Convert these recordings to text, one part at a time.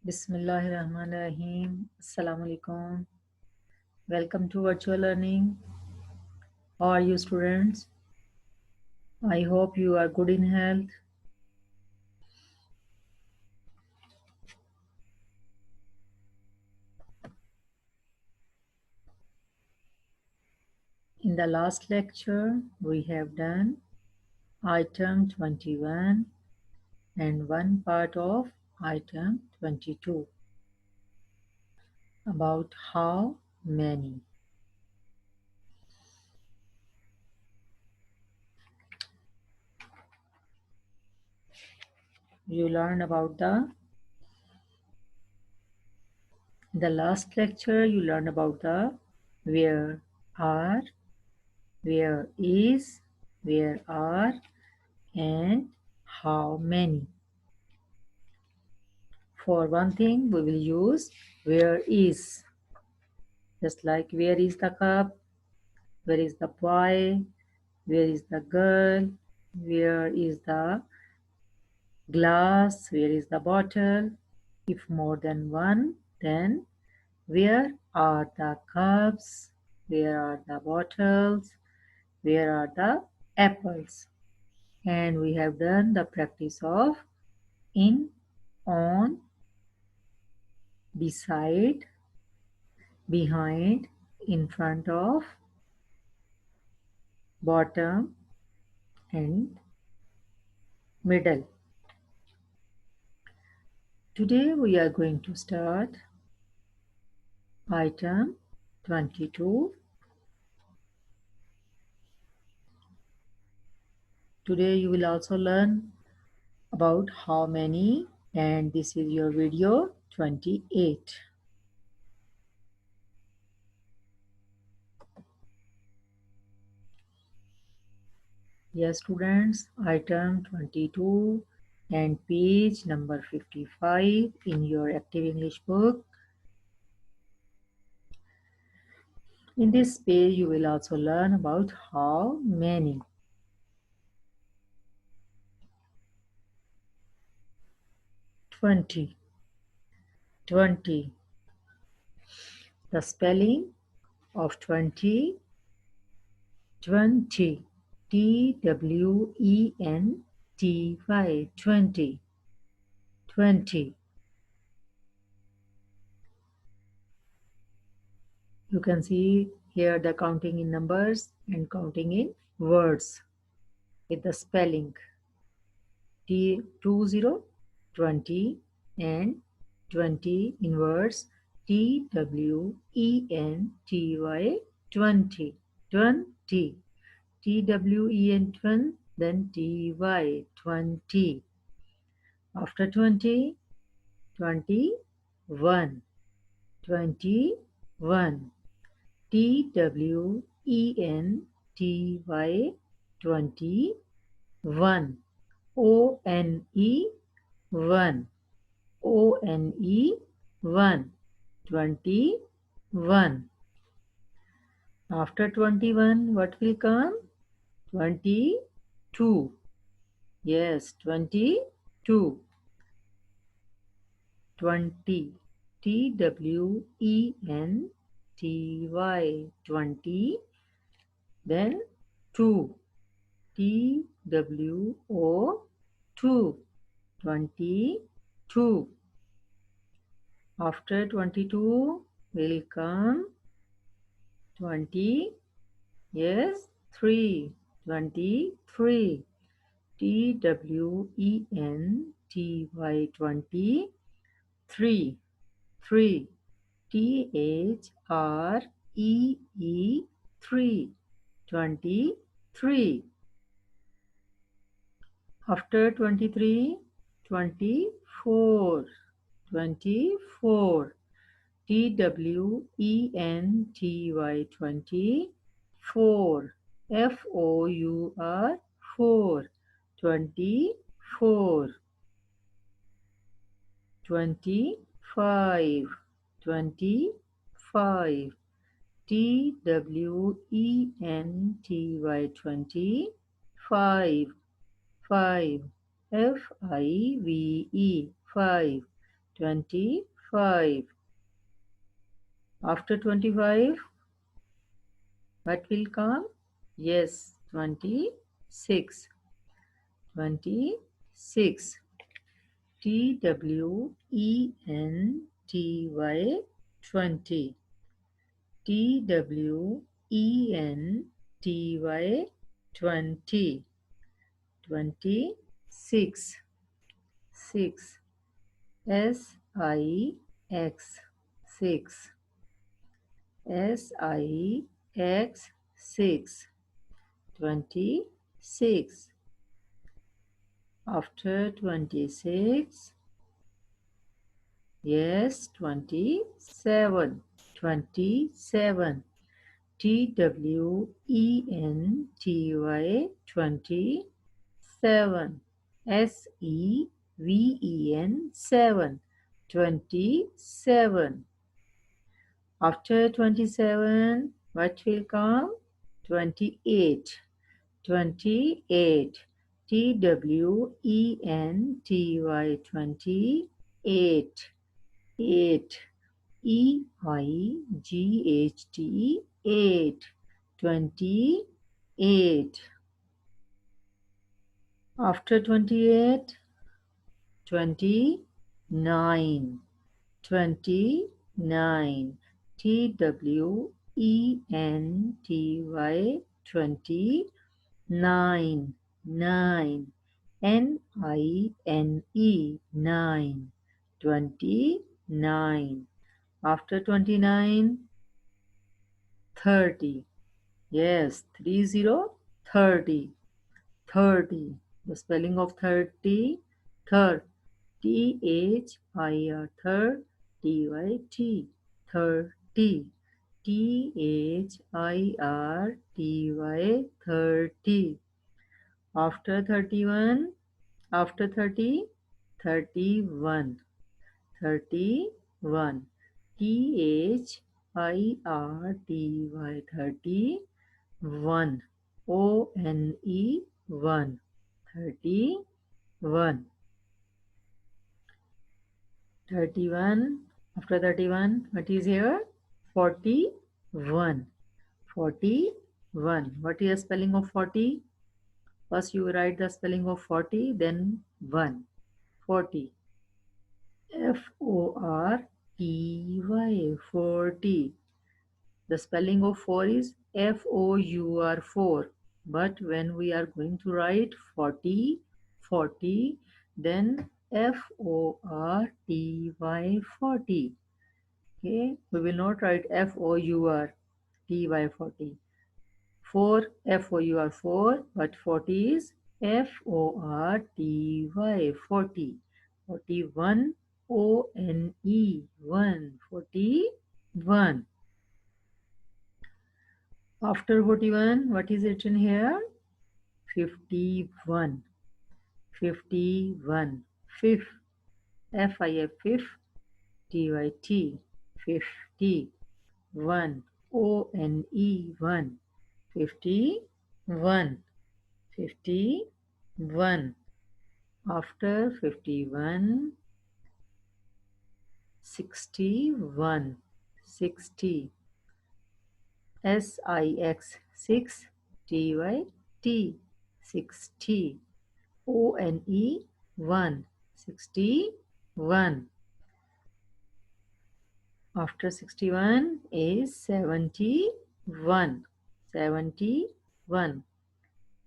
Bismillahirrahmanirrahim. Assalamu alaikum. Welcome to virtual learning. How are you, students? I hope you are good in health. In the last lecture, we have done item 21 and one part of item 22 about how many. You learned about the last lecture you learned about the where are, where is, where are, and how many. For one thing, we will use where is. Just like where is the cup, where is the boy, where is the girl, where is the glass, where is the bottle. If more than one, then where are the cups, where are the bottles, where are the apples. And we have done the practice of in, on, beside, behind, in front of, bottom, and middle. Today we are going to start item 22. Today you will also learn about how many, and this is your video 28. Yes, students, item 22 and page number 55 in your active English book. In this page, you will also learn about how many. 20. 20. The spelling of 20. 20. T-W-E-N-T-Y. 20. 20. You can see here the counting in numbers and counting in words with the spelling. T 20, 20 and 20 in words. T-W-E-N-T-Y. 20. 20. T-W-E-N 20, then T-Y 20. After 20, 21. 21. T-W-E-N-T-Y 21. O-N-E 1. O-N-E 1. 21. After 21, what will come? 22. Yes, 22. 20. T-W-E-N-T-Y. 20. Then 2. T-W-O 2. 22. After 22 will come 20. Yes, 3. 23. T-W-E-N-T-Y 20. 3. 3. T-H-R-E-E 3. 23. After 23, 24. 24. T-W-E-N-T-Y 24. F-O-U-R 4. 24. 25. 25. T-W-E-N-T-Y 25. 5. F-I-V-E 5. 25. After 25, what will come? Yes, 26. 26. TWENTY 20. TWENTY 20. 26. 6. SIX 6. SIX 6. 26. After 26, yes, 27. 27. TWENTY 27. SEVEN 7. 27. After 27, what will come? 28. 28. TWENTY 28. 8. EIGHT 8. 28. After 28, 29. 29. TWENTY 29. 9. NINE 9. 29. After 29, 30. Yes, 30. 30. 30. The spelling of 30, third. THIR, third. TYT, 30. THIRTY, 30. After 31, after 30, 31. 31. THIRTY, 31. ONE 1. 31. 31. After 31, what is here? 41. 41. What is the spelling of 40? First you write the spelling of 40, then 1. 40. FORTY, 40. The spelling of 4 is FOUR, 4. But when we are going to write 40, 40, then FORTY, 40. Okay, we will not write FOURTY, 40. 4, FOUR, 4, but 40 is FORTY, 40. 41, ONE 1. 41. After 41, what is written here? 51. 51. Fifth. FIF, fifth. TYT. 50. 1. ONE 1. 51. 51. After 51, 61. 60. SIX 6. TYT 60. ONE 1. 61. After 61 is 71. 71.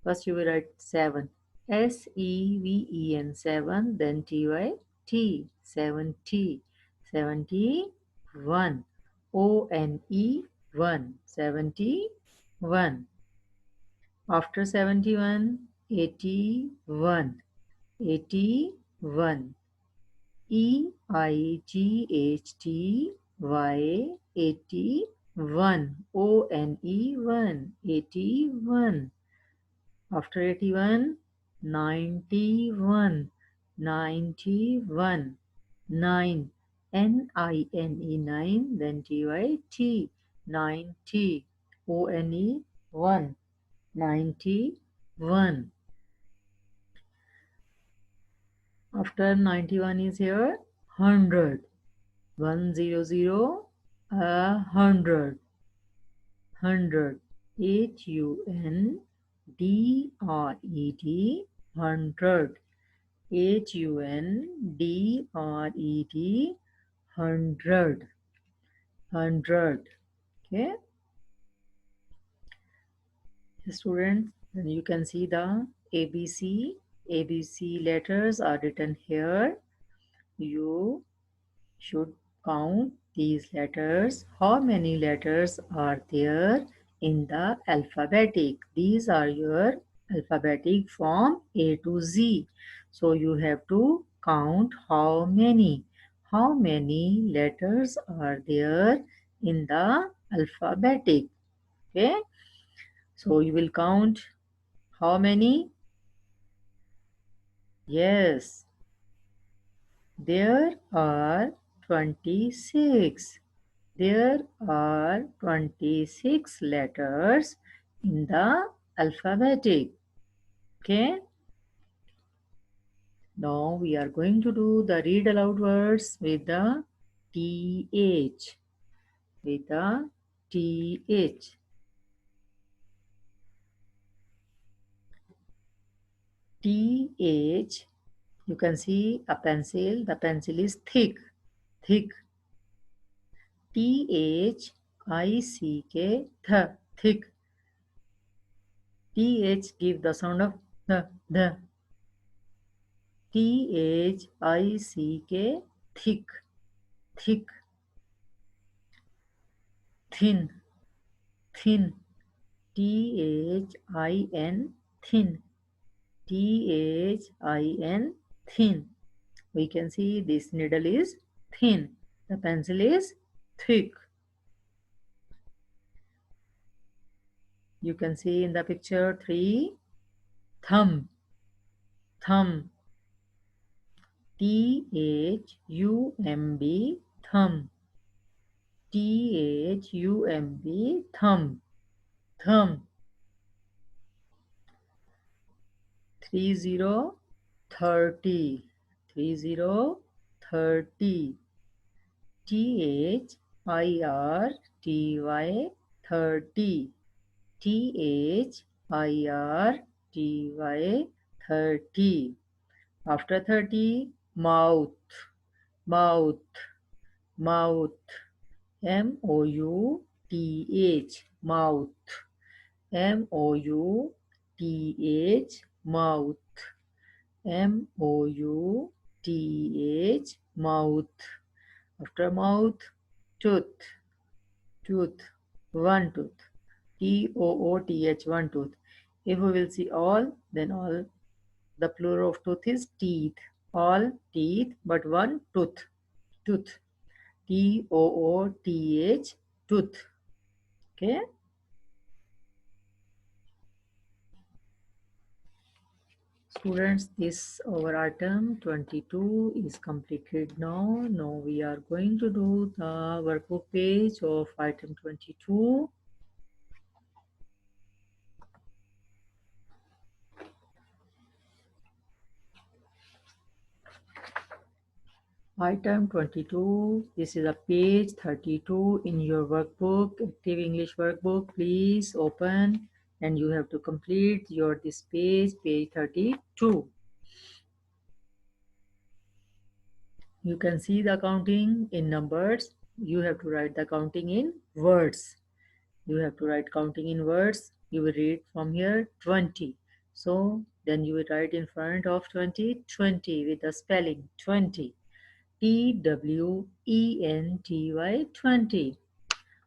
First you will write 7. SEVEN 7. Then TYT 70. 71. ONE 1. 71. After 71, 81. 81. EIGHTY 81. ONE 1. 81. After 81, 91. 91. 9. NINE 9. Then TYT 90. ONE 1. 91. After 91 is here, 100. 100, 100. 100. HUNDRED, 100. HUNDRED, 100. 100. Okay, students, then you can see the ABC. ABC letters are written here. You should count these letters. How many letters are there in the alphabetic? These are your alphabetic from A to Z. So you have to count how many. How many letters are there in the alphabetic? Okay. So you will count how many? Yes, there are 26. There are 26 letters in the alphabetic. Okay. Now we are going to do the read aloud words with the TH. With the TH. TH. You can see a pencil. The pencil is thick. Thick. THICK. Thick. TH give the sound of the. THICK. Thick. Thick. Thin. Thin. THIN. Thin. THIN. Thin. We can see this needle is thin. The pencil is thick. You can see in the picture 3. Thumb. Thumb. THUMB. Thumb. THUMB. Thumb. Thumb. 30. 30. 30. 30. THIRTY. 30. THIRTY. 30. After 30, mouth. Mouth. Mouth. MOUTH. Mouth. MOUTH. Mouth. MOUTH. Mouth. After mouth, tooth. Tooth. One tooth. TOOTH. One tooth. If we will see all, then all the plural of tooth is teeth. All teeth, but one tooth. Tooth. TOOTH. Tooth. Okay. Students, this our item 22 is completed now. Now we are going to do the workbook page of item 22. Item 22, this is a page 32 in your workbook, Active English workbook. Please open and you have to complete your this page 32. You can see the counting in numbers. You have to write the counting in words. You have to write counting in words. You will read from here 20. So then you will write in front of 20, 20 with the spelling 20. TWENTY, 20.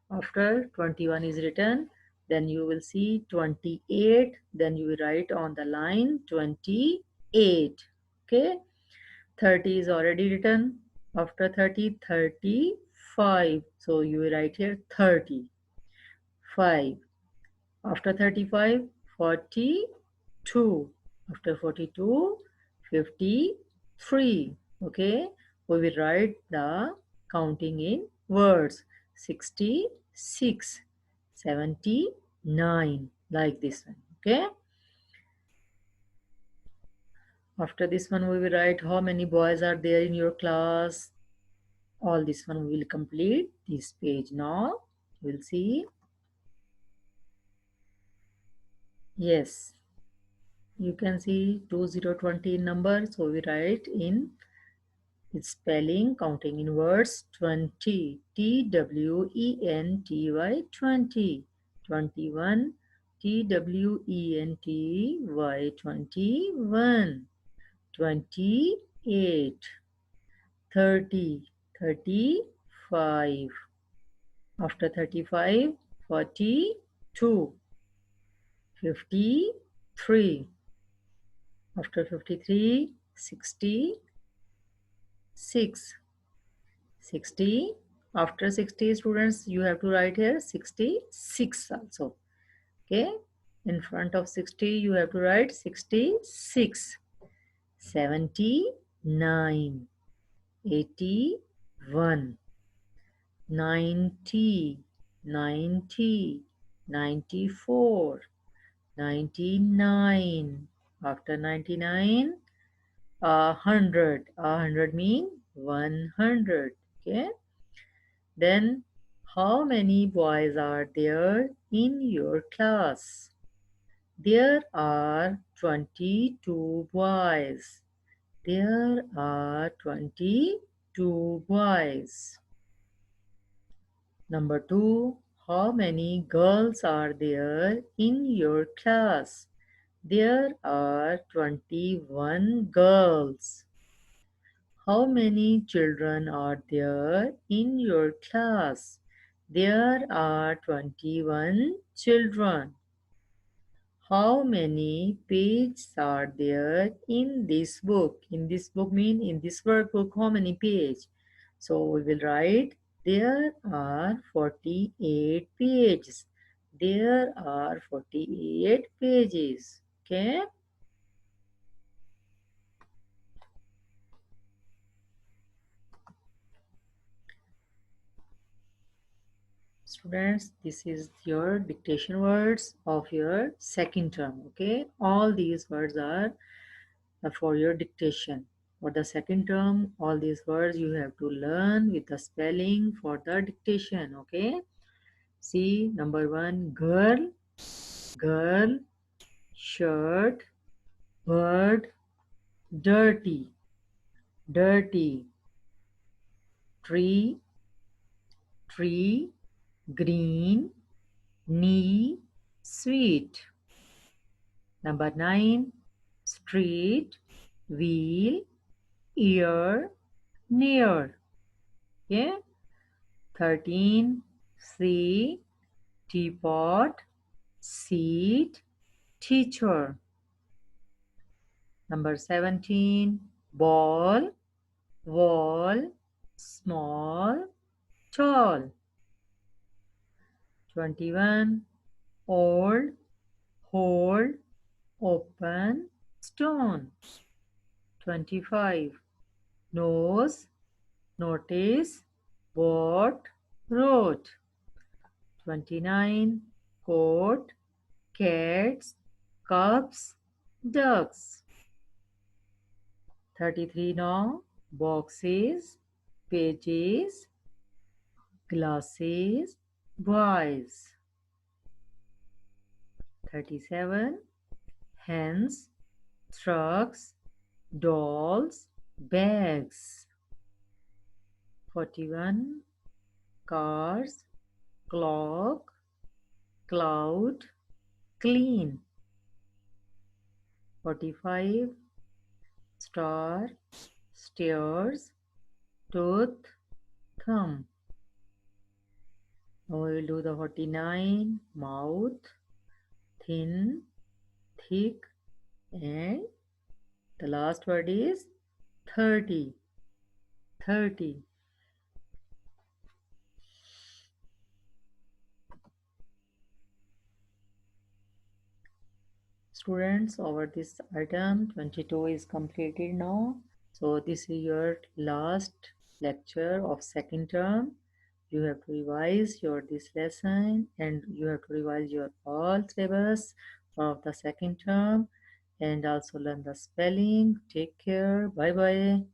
After 21 is written, then you will see 28. Then you will write on the line 28. Okay. 30 is already written. After 30, 35. So you will write here 30. 5. After 35, 42. After 42, 53. Okay. We will write the counting in words. 66, 79, like this one. Okay. After this one, we will write how many boys are there in your class. All this one will complete this page. Now we'll see. Yes, you can see 2020 number, so we write in its spelling, counting in words, 20, T-W-E-N-T-Y, 20, 21, T-W-E-N-T-Y, 21, 28, 30, 35, after 35, 42, 53, after 53, 60, 6, 60, after 60 students you have to write here 66 also. Okay, in front of 60 you have to write 66, 79, 81, 90, 90, 94, 99, after 99, 100, 100 mean 100. Okay, then how many boys are there in your class? There are 22 boys. There are 22 boys. Number 2. How many girls are there in your class? There are 21 girls. How many children are there in your class? There are 21 children. How many pages are there in this book? In this book mean in this workbook, how many pages? So we will write there are 48 pages. There are 48 pages. Okay. Students, this is your dictation words of your second term. Okay. All these words are for your dictation. For the second term, all these words you have to learn with the spelling for the dictation. Okay. See, number 1, girl, girl, shirt, bird, dirty, dirty, tree, tree, green, knee, sweet. Number 9, street, wheel, ear, near. Okay. 13, sea, teapot, seat, teacher. Number 17, ball, wall, small, tall. 21, old, hold, open, stone. 25, nose, notice, what, wrote. 29, coat, cats, cubs, ducks. 33 now, boxes, pages, glasses, boys. 37, hens, trucks, dolls, bags. 41, cars, clock, cloud, clean. 45, star, stairs, tooth, thumb. Now we will do the 49, mouth, thin, thick, and the last word is 30. 30. Students, over this item 22 is completed now. So this is your last lecture of second term. You have to revise your this lesson and you have to revise your all syllabus of the second term and also learn the spelling. Take care. Bye bye.